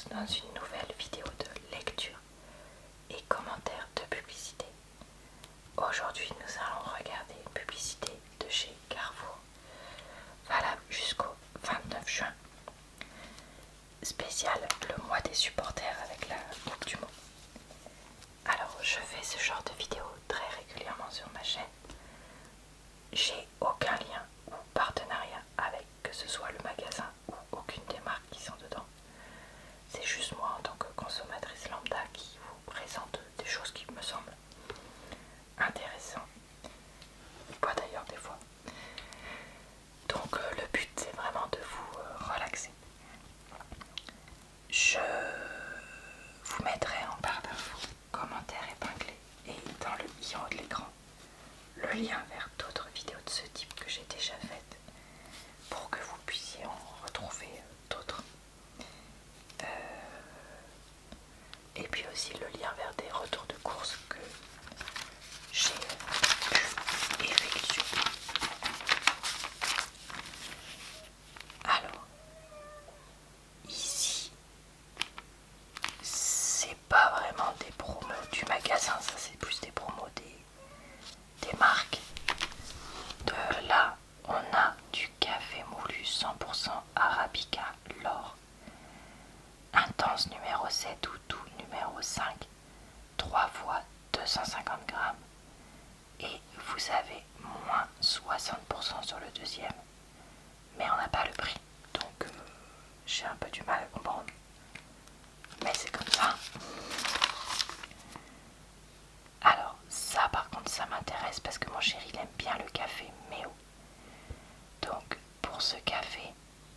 dans une nouvelle vidéo de lecture et commentaires de publicité. Aujourd'hui nous allons regarder une publicité de chez Carrefour, valable jusqu'au 29 juin, spécial le mois des supporters avec la Coupe du Monde. Alors je fais ce genre de vidéo très régulièrement sur ma chaîne. J'ai aucun lien ou partenariat avec que ce soit le magasin ou aucune des marques qui sont dedans. C'est juste moi en tant que consommatrice lambda qui vous présente des choses qui me semblent intéressantes. Pas d'ailleurs des fois. Donc le but c'est vraiment de vous relaxer. Je vous mettrai en barre d'infos, commentaires épinglés et dans le i en haut de l'écran le lien vers d'autres vidéos de ce type que j'ai déjà faites pour que vous puissiez en retrouver d'autres. Et puis aussi le lien vers des retours de courses que j'ai pu effectuer. Alors, ici, c'est pas vraiment des promos du magasin, ça c'est plus des promos des marques. De là, on a du café moulu 100% Arabica L'Or, intense numéro 7 ou doux numéro 5, 3 fois 250 grammes. Et vous avez moins 60% sur le deuxième. Mais on n'a pas le prix, donc j'ai un peu du mal à comprendre. Mais c'est comme ça. Alors ça par contre ça m'intéresse parce que mon chéri il aime bien le café Méo. Donc pour ce café,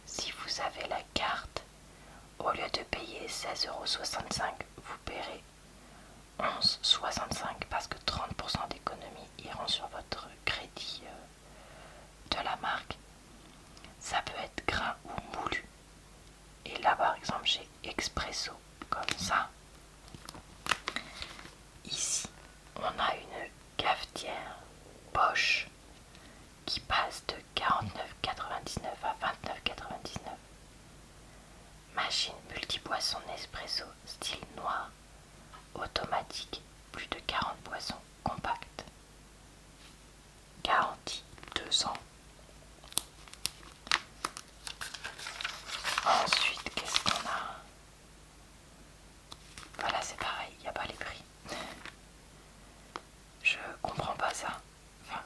si vous avez la carte, au lieu de payer 16,65 €, vous paierez 11,65 parce que 30% d'économies iront sur votre crédit de la marque. Ça peut être grain ou moulu. Et là par exemple j'ai expresso comme ça. Ici on a une cafetière Bosch qui passe de 49,99 à 29,99. Machine multi-boisson Nespresso style noir, automatique, plus de 40 boissons, compacte. Garantie 2 ans. Ensuite, qu'est-ce qu'on a? Voilà, c'est pareil, il n'y a pas les prix. Je comprends pas ça. Enfin,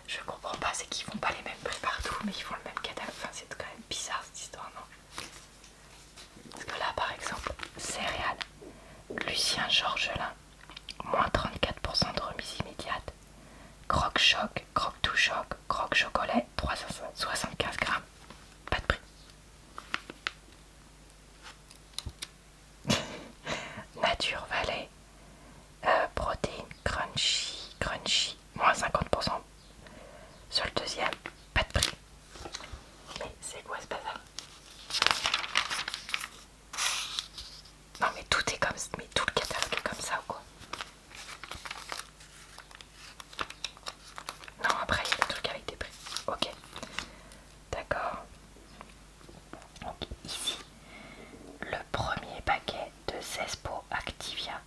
je comprends pas, c'est qu'ils font pas les mêmes prix partout, mais ils font le même catalogue. Enfin, c'est quand même bizarre cette histoire, non? Parce que là, par exemple, céréales, Lucien Georgelin, moins 34% de remise immédiate. Croque choc, croque tout choc, croque chocolat, 375 grammes. Pas de prix. Nature Valley, protéines crunchy, moins 50%. Sur le deuxième, pas de prix. Mais c'est quoi ce bazar? Non mais tout est comme ça, mais tout le catalogue est comme ça ou quoi? Non, après il y a des trucs avec des prix. Ok, d'accord. Donc ici, le premier paquet de 16 pots Activia,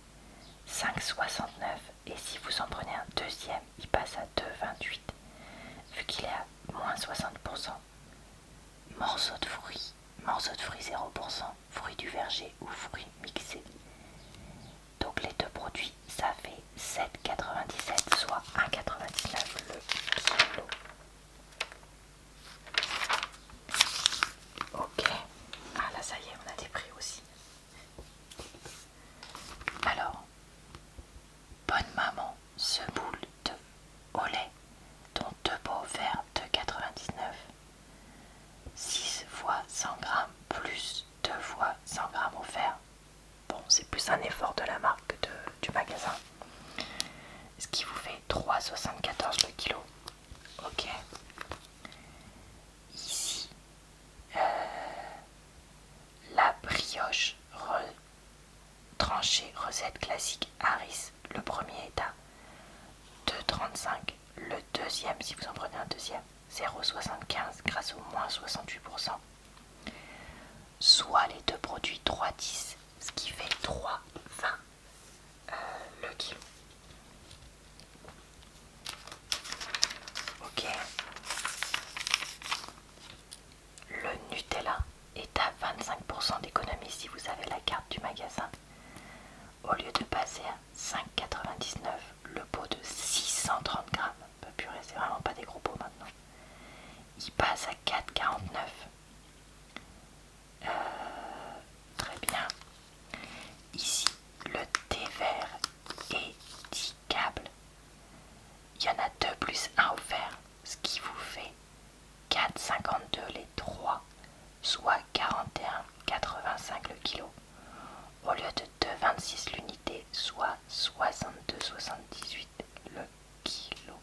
5,69. Et si vous en prenez un deuxième, il passe à 2,28. Vu qu'il est à moins 60%. Morceaux de fruits 0%, fruits du verger ou fruits mixés. Donc les deux produits, ça fait 7,97, soit 1,99 le kilo. Ok, ah là ça y est, on a des prix aussi. Alors, bonne maman, semoule de au lait, dont 2 pots verts de 2,99. 6 fois 100 grammes plus 2 fois 100 grammes offerts. Bon, c'est plus un effort de la marque que du magasin. Ce qui vous fait 3,74 le kilo. Ok. Ici, la brioche tranchée recette classique Harris. Le premier est à 2,35. Le deuxième, si vous en prenez un deuxième, 0,75 grâce au moins 68%. soit les deux produits 3,10, ce qui fait 3,20 le kilo. Ok. Le Nutella est à 25% d'économie si vous avez la carte du magasin. Au lieu de passer à 5,99, le pot de 630 grammes, bah purée, c'est vraiment pas des gros pots maintenant, il passe à 4,49. Très bien. Ici, le thé vert et 10 câbles. Il y en a 2 plus 1 offert, ce qui vous fait 4,52 les 3, soit 41,85 le kilo, au lieu de 2,26 l'unité, soit 62,78 le kilo.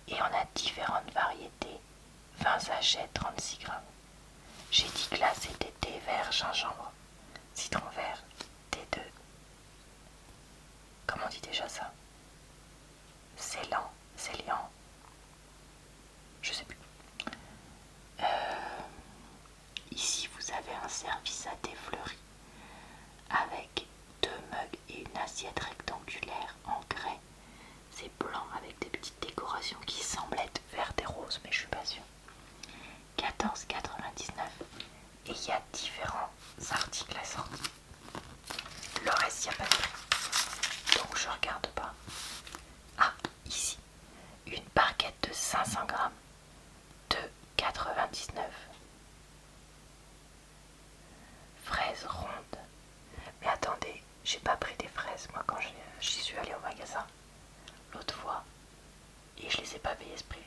Et on a différentes variétés, 20 sachets, 36 grammes. J'ai dit que là c'était thé vert, gingembre, citron vert, thé de... Comment on dit déjà ça? Célian, je sais plus. Ici vous avez un service à thé fleuri avec 2 mugs et une assiette rectangulaire en grès. C'est blanc avec des petites décorations qui semblent être vertes et roses, mais je suis pas sûre. 14,99 et il y a différents articles à ça. Le reste, il n'y a pas de prix. Donc je regarde pas. Ah, ici, une barquette de 500 grammes, 2,99. Fraises rondes. Mais attendez, j'ai pas pris des fraises moi quand j'y suis allée au magasin l'autre fois et je les ai pas payées ce prix.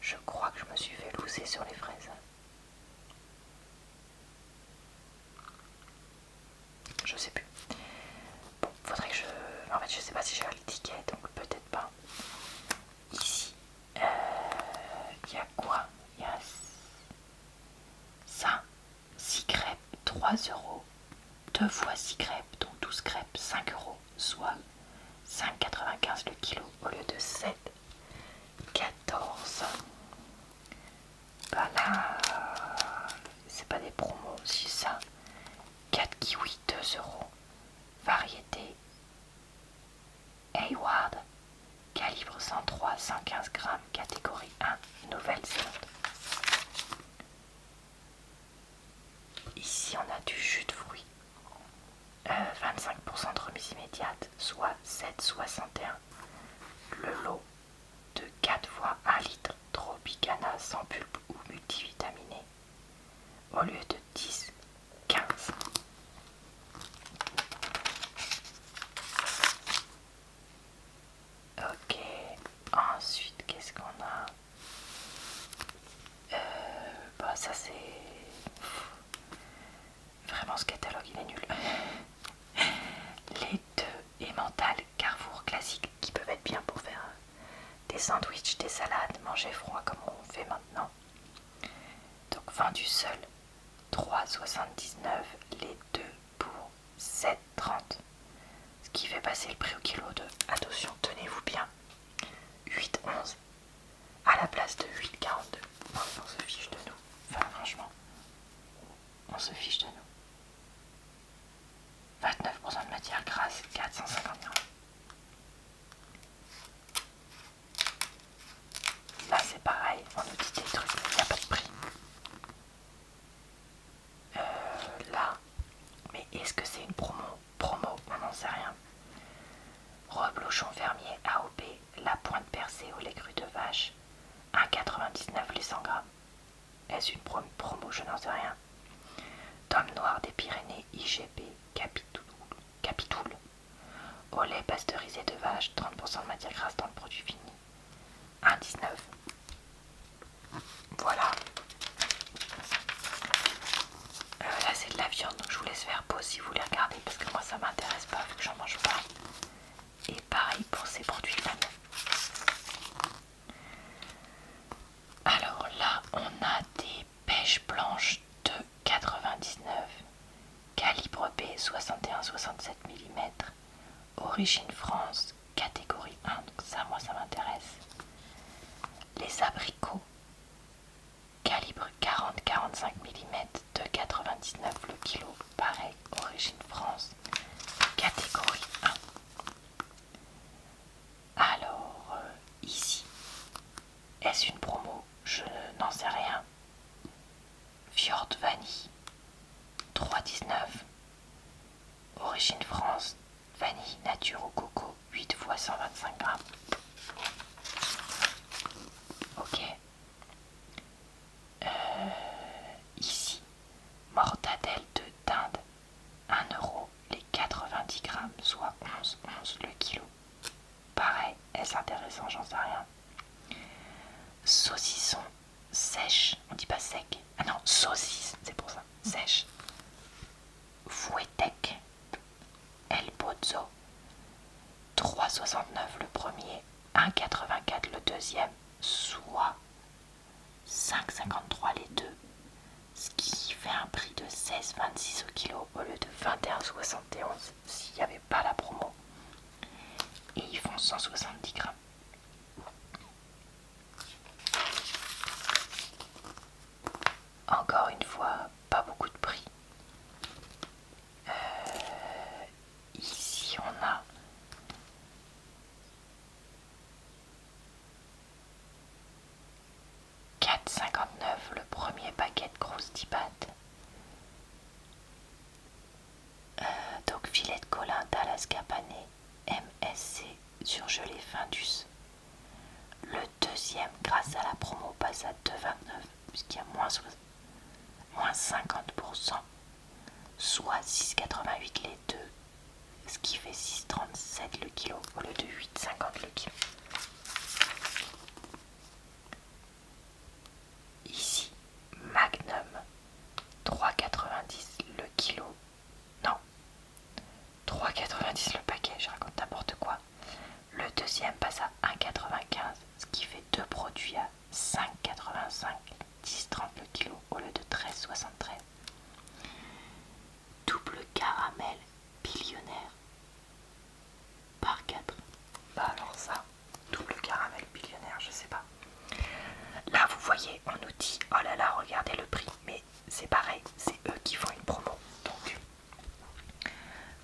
Je crois que je me suis fait louser sur les fraises. Je sais plus. Bon, faudrait que je... En fait, je sais pas si j'ai l'étiquette, donc peut-être pas. Ici, il y a quoi? Il y a ça. 6 crêpes, 3 euros. 2 fois 6 crêpes, donc 12 crêpes, 5 euros, soit 5,95 le kilo au lieu de 7,14. Bah là, c'est pas des promos, c'est ça. 4 kiwis, 2 euros. Variété Hayward, calibre 103, 115 grammes, catégorie 1, Nouvelle-Zélande. Ici, on a du jus de fruits. 25% de remise immédiate, soit 7,61. Le lot de 4 fois 1 litre Tropicana sans pulpe ou multivitaminé, au lieu de 10,15. Ok, ensuite qu'est-ce qu'on a? Bah ça c'est... Vraiment ce catalogue il est nul. Les 2 emmental Carrefour classiques qui peuvent être bien pour faire des sandwichs, des salades, manger froid comme on fait maintenant. Donc vendu seul 3,79, les 2 pour 7,30. Ce qui fait passer le prix au kilo de, attention, tenez-vous bien, 8,11 à la place de 8,42. On se fiche de nous. Enfin franchement, on se fiche de nous. 29% de matière grasse, 450 grammes. Là c'est pareil, on nous dit des trucs, mais il n'y a pas de prix. Là, mais est-ce que c'est une promo? On n'en sait rien. Reblochon fermier AOP, la pointe percée au lait cru de vache, 1,99 les 100 grammes. Est-ce une promo? Je n'en sais rien. Tome noir des Pyrénées IGP Capitoul. Au lait pasteurisé de vache, 30% de matière grasse dans le produit fini. 1,19. Voilà. Là c'est de la viande, donc je vous laisse faire pause si vous voulez regarder parce que moi ça m'intéresse pas vu que j'en mange pas. Et pareil pour ces produits-là. Alors là on a des pêches blanches de 99, calibre B 61-67 mm, origine France, catégorie 1, donc ça moi ça m'intéresse. Les abricots, calibre Est-ce une promo? Je n'en sais rien. Fjord Vanille 3,19. Origine France, vanille nature au coco 8 fois 125 grammes. Ok. Ici, mortadelle de dinde 1 € les 90 grammes, soit 11,11 le kilo. Pareil, est-ce intéressant? J'en sais rien. Saucisson sèche, on dit pas sec. Ah non, saucisse, c'est pour ça, sèche. Fouettec, El Pozzo, 3,69 le premier, 1,84 le deuxième, soit 5,53 les deux, ce qui fait un prix de 16,26 au kilo au lieu de 21,71 s'il n'y avait pas la promo. Et ils font 170 grammes. Encore une fois, pas beaucoup de prix. Ici on a €4,59 le premier paquet de Krusty Pat. Donc filet de colin d'Alaska pané MSC surgelé Findus. Le deuxième, grâce à la promo, passe à 2,29 puisqu'il y a moins 50%, soit 6,88 les deux, ce qui fait 6,37 le kilo au lieu de 8,50 le kilo. Ici, Magnum 3,90 le kilo. Non, 3,90 le paquet, je raconte n'importe quoi. Le deuxième passe à 1,95, ce qui fait deux produits à 5,85, 10,30 le kilo au lieu de 13,73. Double caramel billionnaire par 4. Bah alors ça, double caramel billionnaire, je sais pas. Là vous voyez, on nous dit oh là là, regardez le prix, mais c'est pareil, c'est eux qui font une promo. Donc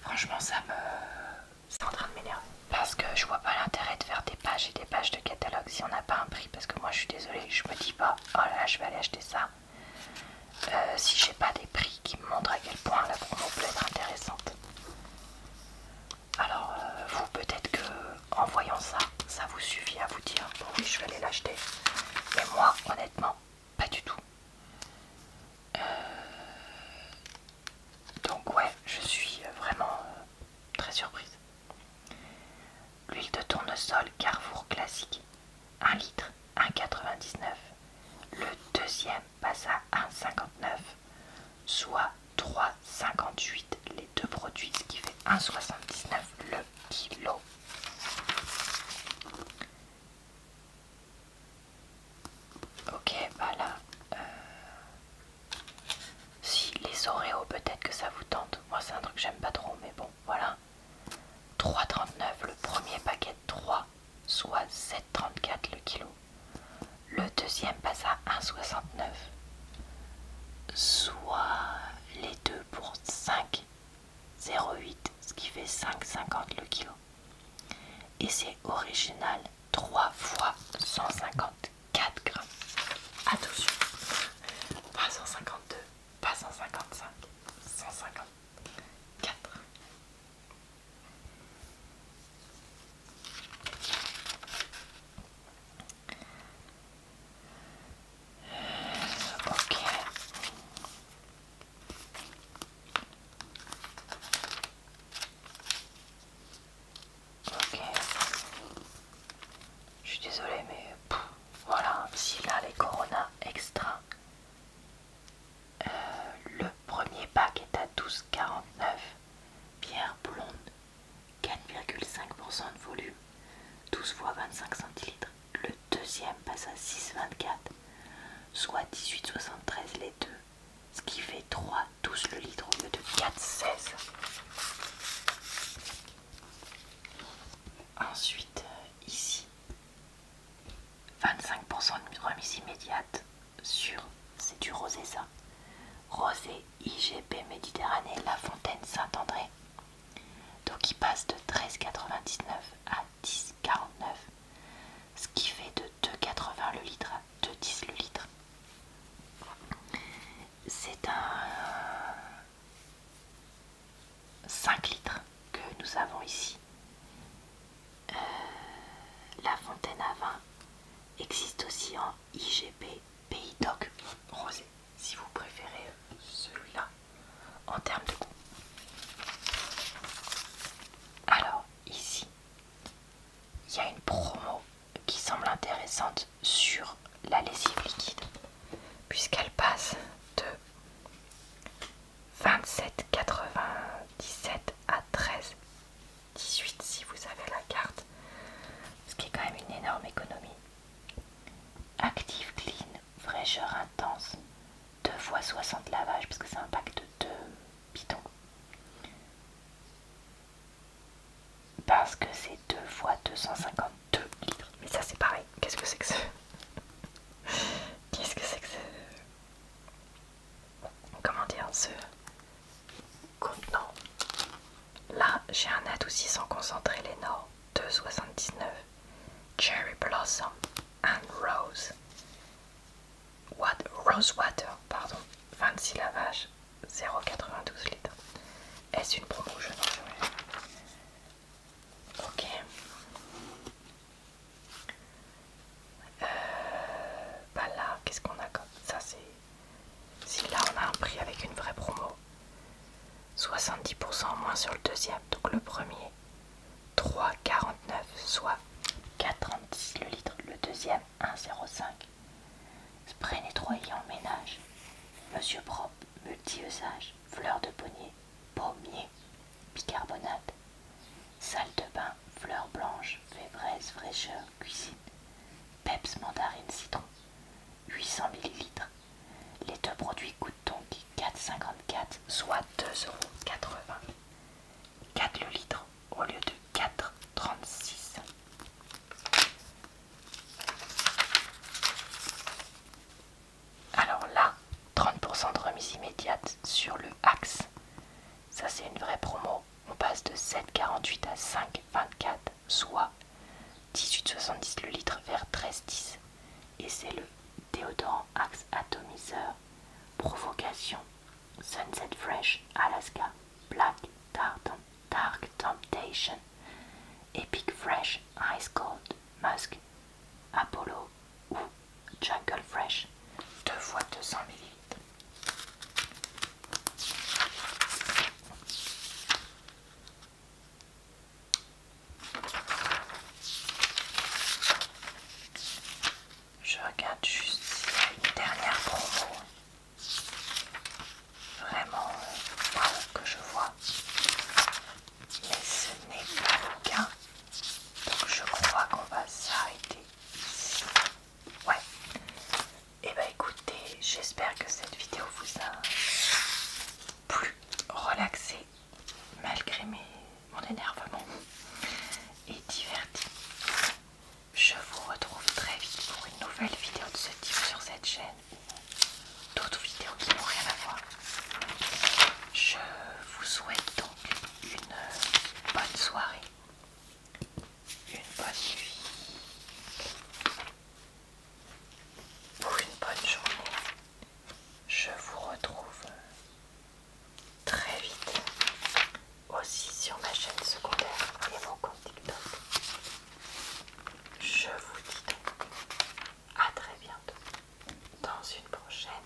franchement c'est en train de m'énerver. Parce que je vois pas l'intérêt de faire des pages et des pages de catalogue si on n'a pas un prix. Parce que moi je suis désolée, je me dis pas oh là là, je vais aller acheter ça. Si j'ai pas des prix qui me montrent à quel point la promo peut être intéressante. Alors vous peut-être que en voyant ça, ça vous suffit à vous dire bon oui je vais aller l'acheter. Mais moi honnêtement pas du tout. Donc ouais, je suis vraiment très surprise. L'huile de tournesol Carrefour classique 1 litre 1,99. Le deuxième passe à 1,59, soit 3,58 les deux produits, ce qui fait 1,79 le kilo. Ok, bah là, si les Oreos peut-être que ça vous tente. Moi c'est un truc que j'aime pas trop, mais bon, voilà. 3,39 le premier paquet de 3, soit 7,34 le kilo. Le deuxième passe à 1,69, soit les deux pour 5,08, ce qui fait 5,50 le kilo. Et c'est original 3 fois 154 grammes. Attention, pas 152, pas 155, 154. Ok. Ok. Je suis désolée, mais voilà, si là les Corona Extra, le premier pack est à 12,49, bière blonde, 4,5% de volume, 12 fois 25 centilitres. Le deuxième passe à 6,24, soit 18,73 les deux, ce qui fait 3,12 le litre au lieu de 4,16. Ensuite, ici, 25% de remise immédiate sur, c'est du rosé ça, rosé IGP Méditerranée La Fontaine Saint-André. Donc il passe de 13,99 à 10,49, ce qui fait de 2,80 le litre en IGP Pays d'Oc rosé, si vous préférez celui-là en termes de goût. Alors ici, il y a une promo qui semble intéressante sur la lessive liquide, puisqu'elle passe de 27,97 à 13,18 si vous avez la carte, ce qui est quand même une énorme économie. Active Clean, fraîcheur intense, 2 fois 60 lavages, parce que c'est un pack de 2 bidons. Parce que c'est 2 fois 252 litres. Mais ça c'est pareil, qu'est-ce que c'est que ça? Qu'est-ce que c'est que ça? Comment dire, ce contenant? Là j'ai un adoucissant concentré Lénore 2,79, Cherry Blossom and Rose Water, pardon, 26 lavages, 0,92 litres. Est-ce une promo? Je n'en sais rien. Ok. Bah là, qu'est-ce qu'on a comme ça? Si là on a un prix avec une vraie promo, 70% en moins sur le deuxième, donc le premier 3,49, soit 4,36 le litre, le deuxième 1,05. Spray nettoyant ménage, Monsieur propre, multi-usage, fleur de pommier, bicarbonate, salle de bain, fleur blanche, fébraise, fraîcheur, cuisine, peps, mandarine, citron, 800 ml. Les deux produits coûtent donc 4,54, soit 2,80 €. 4 le litre au lieu de 4,36. Alors là, 30% de remise immédiate sur le Axe. Ça c'est une vraie promo. On passe de 7,48 à 5,24, soit 18,70 le litre vers 13,10. Et c'est le déodorant Axe atomiseur Provocation Sunset Fresh Alaska Black Dark Temptation Epic Fresh Ice Cold Musk Apollo ou Jungle Fresh, 2 fois 200 ml. Je regarde juste s'il y a une dernière promo. Vraiment, que je vois. Mais ce n'est pas le cas. Donc je crois qu'on va s'arrêter ici. Ouais. Et bah écoutez, j'espère que cette vidéo vous a plu, relaxé, malgré mon énervement, et diverti. Je vous retrouve très vite pour une nouvelle vidéo de ce type sur cette chaîne, ou d'autres vidéos qui n'ont rien à voir. Je vous souhaite donc une bonne soirée, une bonne nuit ou une bonne journée. Je vous retrouve très vite aussi sur ma chaîne secondaire et mon compte TikTok. Je vous dis donc à très bientôt dans une prochaine